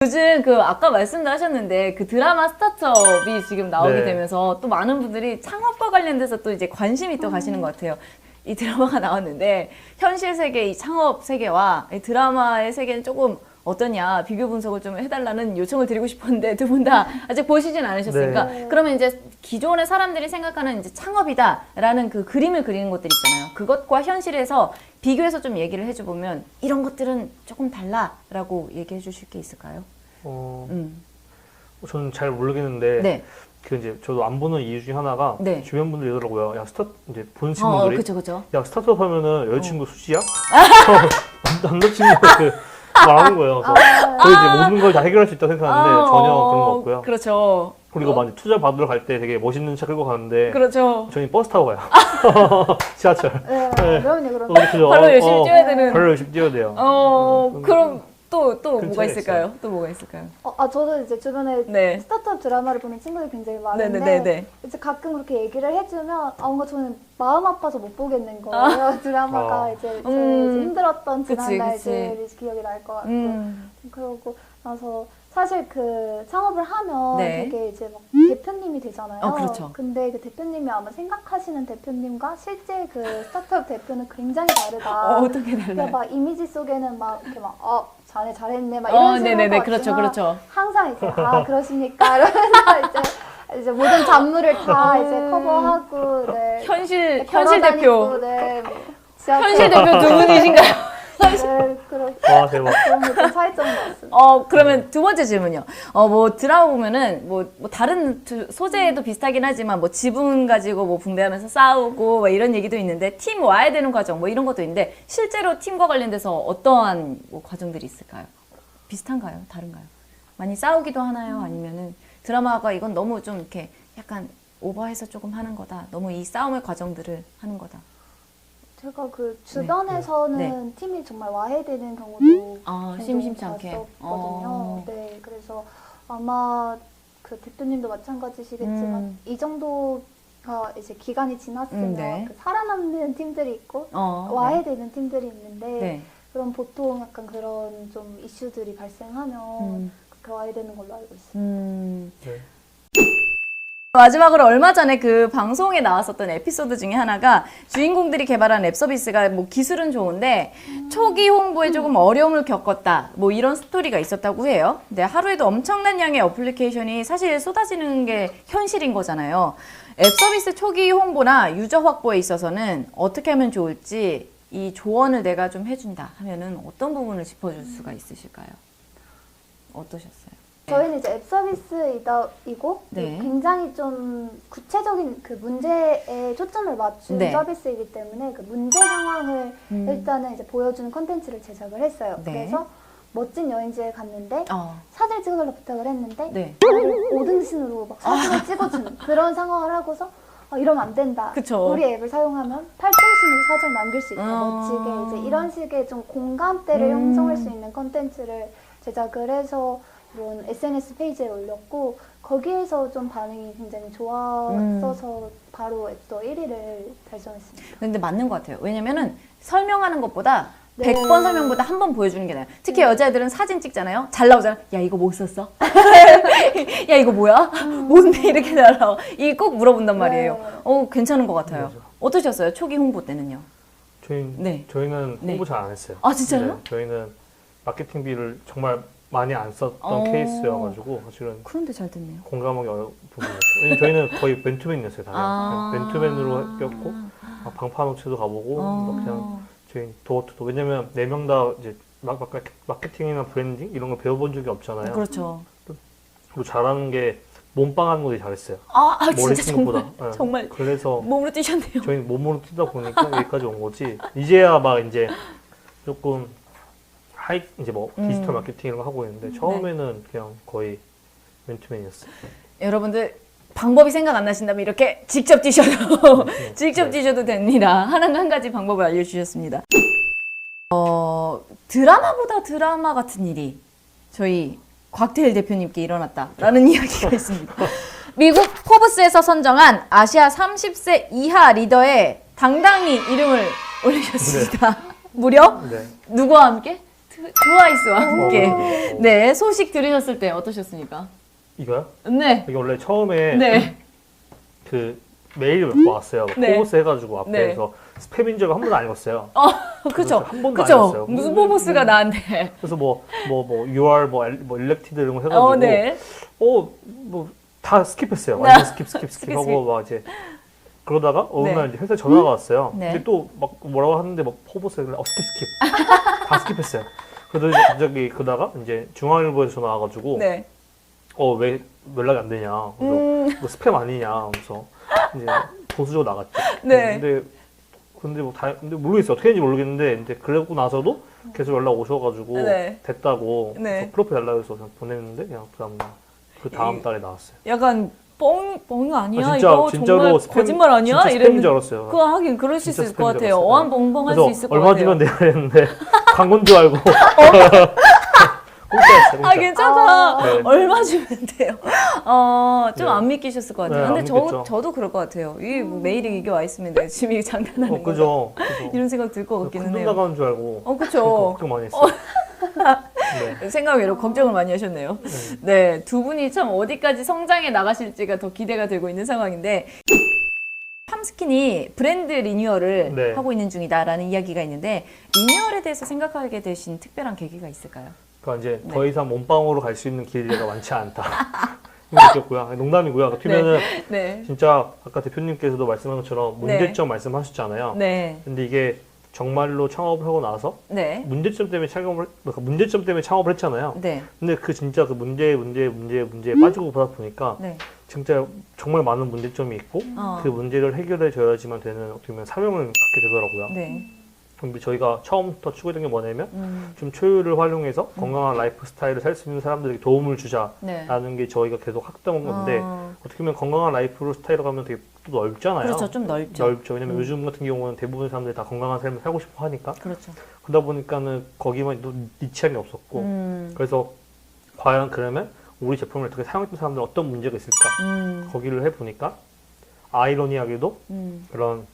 요즘 그 아까 말씀도 하셨는데 그 드라마 스타트업이 지금 나오게 네. 되면서 또 많은 분들이 창업과 관련돼서 또 이제 관심이 또 가시는 것 같아요. 이 드라마가 나왔는데 현실 세계, 이 창업 세계와 이 드라마의 세계는 조금 어떠냐 비교 분석을 좀 해달라는 요청을 드리고 싶었는데 두 분 다 아직 보시진 않으셨으니까 네. 그러면 이제 기존의 사람들이 생각하는 이제 창업이다라는 그 그림을 그리는 것들 있잖아요. 그것과 현실에서 비교해서 좀 얘기를 해줘보면 이런 것들은 조금 달라라고 얘기해 주실 게 있을까요? 저는 잘 모르겠는데 네. 그 이제 저도 안 보는 이유 중에 하나가 네. 주변 분들이 이러더라고요. 야 이제 보는 친구들이 그쵸, 그쵸. 야 스타트업 하면은 여자친구 수지야? 남자친구한테 말하는 거예요. 그래서 거의 이제 모든 걸 다 해결할 수 있다 생각하는데 전혀 그런 거 없고요. 그렇죠. 그리고 많이 투자 받으러 갈 때 되게 멋있는 차 끌고 가는데 그렇죠. 저희 버스 타고 가요. 지하철. 네, 네. 그럼요, 그럼요. 그죠? 발로 열심히 뛰어야 되는. 발로 열심히 뛰어야 돼요. 그럼 또 뭐가 근처에 있을까요? 또 뭐가 있을까요? 저도 이제 주변에 네. 스타트업 드라마를 보는 친구들이 굉장히 많은데 네네네네. 이제 가끔 그렇게 얘기를 해주면 뭔가 저는 마음 아파서 못 보겠는 거예요. 드라마가 이제 저의 이제 힘들었던 그치, 지난 날들이 기억이 날 것 같고 그러고 나서 사실 그 창업을 하면 네. 되게 이제 막 대표님이 되잖아요. 그렇죠. 근데 그 대표님이 아마 생각하시는 대표님과 실제 그 스타트업 대표는 굉장히 다르다. 어떻게 그러니까 달라요? 막 이미지 속에는 막 이렇게 막 자네 잘했네 막 이런 식으로 네네네. 것 그렇죠, 같지만 그렇죠. 항상 이제 그러십니까 이러면서 이제 모든 잡무를 다 이제 커버하고 네. 현실 걸어다니고, 대표. 네. 뭐 지하철, 현실 대표 두 분이신가요? 네, 와 대박. 그런 게 좀 차이점인 것 같습니다. 그러면 두 번째 질문이요. 뭐 드라마 보면은 뭐 다른 소재도 비슷하긴 하지만 뭐 지분 가지고 뭐 붕대하면서 싸우고 뭐 이런 얘기도 있는데 팀 와야 되는 과정 뭐 이런 것도 있는데 실제로 팀과 관련돼서 어떠한 뭐 과정들이 있을까요? 비슷한가요? 다른가요? 많이 싸우기도 하나요? 아니면은 드라마가 이건 너무 좀 이렇게 약간 오버해서 조금 하는 거다. 너무 이 싸움의 과정들을 하는 거다. 제가 그 주변에서는 네. 팀이 정말 와해되는 경우도 종종 심심치 않게. 봤었거든요. 네, 그래서 아마 그 대표님도 마찬가지시겠지만 이 정도가 이제 기간이 지났으면 네. 그 살아남는 팀들이 있고 와해되는 팀들이 있는데 네. 그럼 보통 약간 그런 좀 이슈들이 발생하면 그렇게 와해되는 걸로 알고 있습니다. 네. 마지막으로 얼마 전에 그 방송에 나왔었던 에피소드 중에 하나가 주인공들이 개발한 앱 서비스가 뭐 기술은 좋은데 초기 홍보에 조금 어려움을 겪었다. 뭐 이런 스토리가 있었다고 해요. 근데 하루에도 엄청난 양의 어플리케이션이 사실 쏟아지는 게 현실인 거잖아요. 앱 서비스 초기 홍보나 유저 확보에 있어서는 어떻게 하면 좋을지 이 조언을 내가 좀 해준다 하면은 어떤 부분을 짚어줄 수가 있으실까요? 어떠셨어요? 저희는 이제 앱 서비스이고 네. 굉장히 좀 구체적인 그 문제에 초점을 맞춘 네. 서비스이기 때문에 그 문제 상황을 일단은 이제 보여주는 컨텐츠를 제작을 했어요. 네. 그래서 멋진 여행지에 갔는데 어. 사진을 찍어달라고 부탁을 했는데 네. 나를 5등신으로 막 사진을 찍어주는 그런 상황을 하고서 이러면 안 된다. 그쵸. 우리 앱을 사용하면 8등신으로 사진을 남길 수 있다. 멋지게 이제 이런 식의 좀 공감대를 형성할 수 있는 컨텐츠를 제작을 해서 이런 SNS 페이지에 올렸고 거기에서 좀 반응이 굉장히 좋았어서 바로 앱스토어 1위를 달성했습니다. 근데 맞는 것 같아요. 왜냐면은 설명하는 것보다 네. 100번 설명보다 한 번 보여주는 게 나아요. 특히 여자애들은 사진 찍잖아요. 잘 나오잖아. 야, 이거 뭐 썼어? 야, 이거 뭐야? 뭔데 이렇게 잘 나와? 이게 꼭 물어본단 말이에요. 괜찮은 것 같아요. 맞아. 어떠셨어요? 초기 홍보 때는요? 저희는 네. 홍보 잘 안 했어요. 아, 진짜요? 네, 저희는 마케팅비를 정말 많이 안 썼던 케이스여가지고 사실은 그런데 잘 됐네요. 공감하기 어려운 부분이었어요. 왜냐면 저희는 거의 맨투맨이었어요. 다 그냥 맨투맨으로 꼈고 방판 업체도 가보고 막 그냥 저희 도어투도 왜냐면 4명 다 이제 마케팅이나 브랜딩 이런 걸 배워본 적이 없잖아요. 그렇죠. 그리고 잘하는 게 몸빵하는 거 되게 잘했어요. 진짜 머리 쓴 정말, 것보다. 네. 정말 그래서 몸으로 뛰셨네요. 저희는 몸으로 뛰다 보니까 여기까지 온 거지. 이제야 막 이제 조금 이제 뭐 디지털 마케팅 이런 거 하고 있는데 처음에는 그냥 거의 맨투맨이었어요. 여러분들 방법이 생각 안 나신다면 이렇게 직접 뛰셔도 직접 뛰셔도 됩니다. 한 가지 방법을 알려주셨습니다. 드라마보다 드라마 같은 일이 저희 곽태일 대표님께 일어났다라는 이야기가 있습니다. 미국 포브스에서 선정한 아시아 30세 이하 리더에 당당히 이름을 올리셨습니다. 무려 네. 누구와 함께? 트와이스와 함께 어. 네 소식 들으셨을 때 어떠셨습니까? 이거요? 네. 이게 원래 처음에 네. 그 메일이 몇 번 왔어요. 네. 포버스 해가지고 앞에서 스팸인 줄 한 번도 안 읽었어요. 그쵸. 한 번도 안 그쵸. 읽었어요. 무슨 포보스가 나한테. 그래서 you are 뭐 elected 이런 거 해가지고 네. 뭐 다 스킵했어요. 완전 스킵하고 막 이제 그러다가 어느 네. 날 이제 회사에 전화가 왔어요. 네. 근데 또 막 뭐라고 하는데 막 포버스 스킵 다 스킵했어요. 그래서 이제 갑자기 그러다가 이제 중앙일보에서 전화 와가지고 네. 왜 연락이 안 되냐. 그래서 뭐 스팸 아니냐. 그래서 이제 보수적으로 나갔죠. 네. 근데 근데 모르겠어요. 어떻게 했는지 모르겠는데 근데 그러고 나서도 계속 연락 오셔가지고 네. 됐다고 네. 그래서 프로필 달라고 해서 그냥 보냈는데 그냥 그 다음 달에 나왔어요. 약간 뻥 아니야? 아, 이거 진짜로 정말 스팸, 거짓말 아니야? 진짜 스팸인 줄 알았어요. 그거 하긴 그럴 수 진짜 있을 것 스팸인 줄 같아요. 알았어요. 어안벙벙 할 수 그래서 있을 것 얼마 같아요. 주면 내가 했는데 광고인 줄 알고 공짜였어요. 아 괜찮아. 네. 얼마 주면 돼요. 좀 네. 안 믿기셨을 것 같아요. 네, 근데 안 믿겠죠. 저도 그럴 것 같아요. 이 메일이 이게 와 있으면 내가 지금 이게 장난하는 거다. 그죠. 이런 생각 들 것 같기는 큰돈 해요. 나가는 줄 알고 그쵸. 걱정 많이 했어요. 네. 생각 외로 걱정을 많이 하셨네요. 네, 두 분이 참 어디까지 성장해 나가실지가 더 기대가 되고 있는 상황인데 팜스킨이 브랜드 리뉴얼을 네. 하고 있는 중이다라는 이야기가 있는데 리뉴얼에 대해서 생각하게 되신 특별한 계기가 있을까요? 그러니까 이제 네. 더 이상 몸빵으로 갈 수 있는 기회가 많지 않다. 이거 느꼈고요. 농담이고요. 같으면은 네. 진짜 아까 대표님께서도 말씀한 것처럼 문제점 말씀하셨잖아요. 네. 근데 이게 정말로 창업을 하고 나서 네. 문제점 때문에 창업을 했잖아요. 네. 근데 그 진짜 그 문제에 빠지고 보다 보니까 네. 진짜 정말 많은 문제점이 있고 그 문제를 해결해 줘야지만 되는 어떻게 보면 사명을 갖게 되더라고요. 네. 근데 저희가 처음부터 추구했던 게 뭐냐면 좀 초유를 활용해서 건강한 라이프 스타일을 살 수 있는 사람들에게 도움을 주자라는 네. 게 저희가 계속 학던 건데 어떻게 보면 건강한 라이프 스타일을 가면 되게 또 넓잖아요. 그렇죠. 좀 넓죠. 왜냐면 요즘 같은 경우는 대부분의 사람들이 다 건강한 삶을 살고 싶어 하니까. 그렇죠. 그러다 보니까는 거기만 또 니치함이 없었고. 그래서 과연 그러면 우리 제품을 어떻게 사용했던 사람들은 어떤 문제가 있을까? 거기를 해보니까 아이러니하게도 그런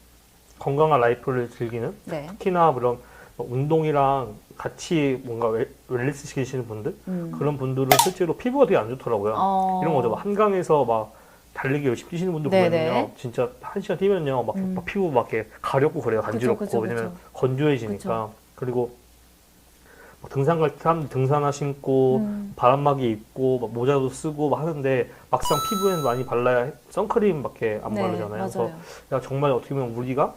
건강한 라이프를 즐기는 네. 특히나 그런 운동이랑 같이 뭔가 웰니스 시키시는 분들 그런 분들은 실제로 피부가 되게 안 좋더라고요. 이런 거죠. 막 한강에서 막 달리기 열심히 뛰시는 분들 네네. 보면요, 진짜 1시간 뛰면요, 막 피부 막 이렇게 가렵고 그래요, 간지럽고. 그쵸. 왜냐면 건조해지니까. 그리고 막 등산 갈 때 사람들 등산화 신고 바람막이 입고 막 모자도 쓰고 막 하는데 막상 피부에는 많이 발라야 선크림밖에 안 네, 바르잖아요. 맞아요. 그래서 야, 정말 어떻게 보면 우리가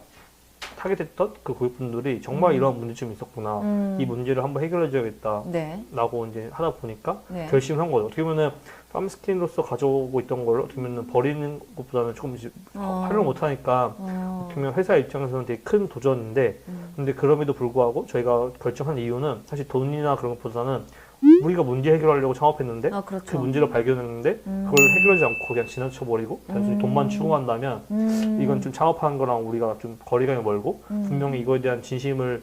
타겟했던 그 고객분들이 정말 이런 문제점이 있었구나. 이 문제를 한번 해결해줘야겠다. 네. 라고 이제 하다 보니까 네. 결심을 한 거죠. 어떻게 보면은 팜스킨으로서 가져오고 있던 걸 어떻게 보면은 버리는 것보다는 조금 이제 활용을 못 하니까 어떻게 보면 회사 입장에서는 되게 큰 도전인데 근데 그럼에도 불구하고 저희가 결정한 이유는 사실 돈이나 그런 것보다는 우리가 문제 해결하려고 창업했는데 그렇죠. 그 문제를 발견했는데 그걸 해결하지 않고 그냥 지나쳐버리고 단순히 돈만 추구한다면 이건 좀 창업하는 거랑 우리가 좀 거리감이 멀고 분명히 이거에 대한 진심을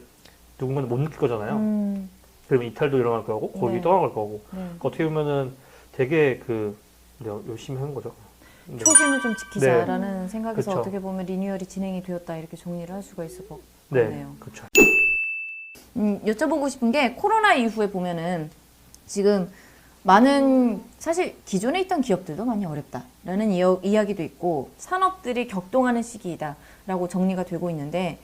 누군가는 못 느낄 거잖아요. 그러면 이탈도 일어날 거고 거기 네. 떠나갈 거고 네. 어떻게 보면은 되게 열심히 하는 거죠. 네. 초심을 좀 지키자라는 생각에서 그쵸. 어떻게 보면 리뉴얼이 진행이 되었다 이렇게 정리를 할 수가 있을 것 네, 같네요. 그렇죠. 여쭤보고 싶은 게 코로나 이후에 보면은 지금 많은 사실 기존에 있던 기업들도 많이 어렵다라는 이야기도 있고 산업들이 격동하는 시기이다라고 정리가 되고 있는데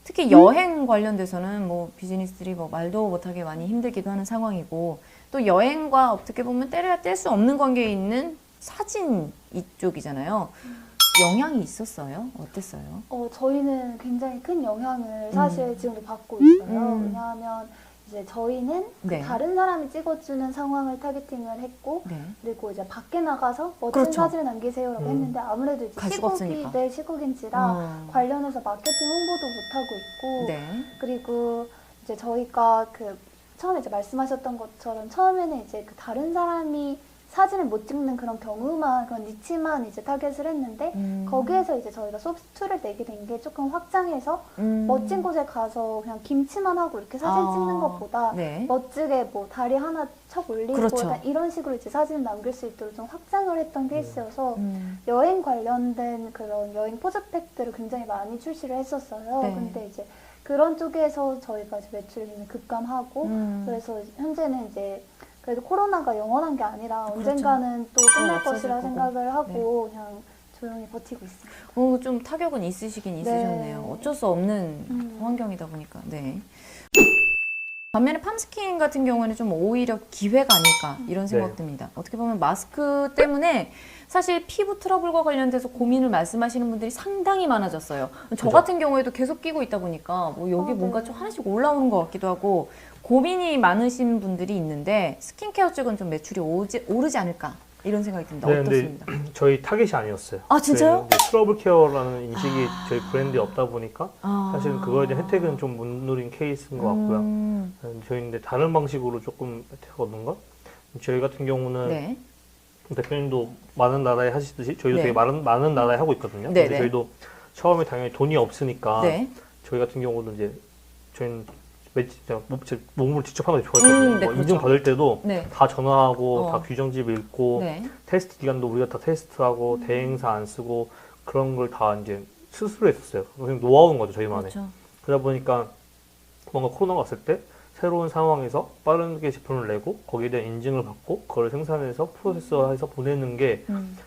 특히 여행 관련돼서는 뭐 비즈니스들이 뭐 말도 못하게 많이 힘들기도 하는 상황이고 또 여행과 어떻게 보면 떼려야 뗄 수 없는 관계에 있는 사진 이쪽이잖아요. 영향이 있었어요? 어땠어요? 저희는 굉장히 큰 영향을 사실 지금도 받고 있어요. 왜냐하면 이제 저희는 네. 그 다른 사람이 찍어주는 상황을 타겟팅을 했고, 네. 그리고 이제 밖에 나가서 멋진 그렇죠. 사진을 남기세요라고 했는데 아무래도 이제 갈 수가 없으니까. 시국인지라 관련해서 마케팅 홍보도 못 하고 있고, 네. 그리고 이제 저희가 그 처음에 이제 말씀하셨던 것처럼 처음에는 이제 그 다른 사람이 사진을 못 찍는 그런 경우만 그런 니치만 이제 타겟을 했는데 거기에서 이제 저희가 소프트를 내게 된 게 조금 확장해서 멋진 곳에 가서 그냥 김치만 하고 이렇게 사진 찍는 것보다 네. 멋지게 뭐 다리 하나 척 올리고 그렇죠. 약간 이런 식으로 이제 사진을 남길 수 있도록 좀 확장을 했던 케이스여서 여행 관련된 그런 여행 포즈팩들을 굉장히 많이 출시를 했었어요. 네. 근데 이제 그런 쪽에서 저희가 이제 매출이 굉장히 급감하고 그래서 현재는 이제 그래도 코로나가 영원한 게 아니라 그렇죠. 언젠가는 또 끝날 없어질 것이라 거고. 생각을 하고 그냥 조용히 버티고 있습니다. 좀 타격은 있으시긴 있으셨네요. 어쩔 수 없는 환경이다 보니까. 네. 반면에 팜스킨 같은 경우에는 좀 오히려 기회가 아닐까 이런 생각 네. 듭니다. 어떻게 보면 마스크 때문에 사실 피부 트러블과 관련돼서 고민을 말씀하시는 분들이 상당히 많아졌어요. 저 그죠. 같은 경우에도 계속 끼고 있다 보니까 뭐 여기 뭔가 네. 좀 하나씩 올라오는 것 같기도 하고 고민이 많으신 분들이 있는데 스킨케어 쪽은 좀 매출이 오르지 않을까 이런 생각이 듭니다. 네, 어떻습니까? 근데 저희 타겟이 아니었어요. 아, 진짜요? 저희는 이제 트러블 케어라는 인식이 저희 브랜드에 없다 보니까 아. 사실은 그거에 대한 혜택은 좀 못 누린 케이스인 것 같고요. 저희는 근데 다른 방식으로 조금 혜택을 얻는 것? 저희 같은 경우는 네. 대표님도 많은 나라에 하시듯이 저희도 네. 되게 많은 나라에 하고 있거든요. 네, 근데 네. 저희도 처음에 당연히 돈이 없으니까 네. 저희 같은 경우는 이제 저희는 몸을 직접 하는 게 좋아했거든요. 네, 뭐 그렇죠. 인증 받을 때도 네. 다 전화하고 어. 다 규정집 읽고 네. 테스트 기간도 우리가 다 테스트하고 대행사 안 쓰고 그런 걸 다 이제 스스로 했었어요. 그냥 노하우인 거죠, 저희만의. 그렇죠. 그러다 보니까 뭔가 코로나가 왔을 때 새로운 상황에서 빠르게 제품을 내고 거기에 대한 인증을 받고 그걸 생산해서 프로세서해서 보내는 게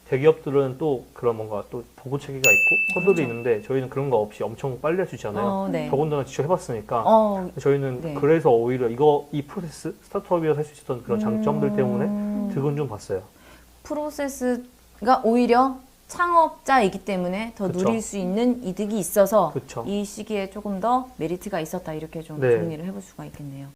대기업들은 또 그런 뭔가 또 보고 체계가 있고 허들이 그렇죠. 있는데 저희는 그런 거 없이 엄청 빨리 할 수 있잖아요. 네. 더군다나 직접 해봤으니까 저희는 네. 그래서 오히려 이 프로세스 스타트업이어서 할 수 있었던 그런 장점들 때문에 득은 좀 봤어요. 프로세스가 오히려 창업자이기 때문에 더 그쵸. 누릴 수 있는 이득이 있어서 그쵸. 이 시기에 조금 더 메리트가 있었다 이렇게 좀 네. 정리를 해볼 수가 있겠네요.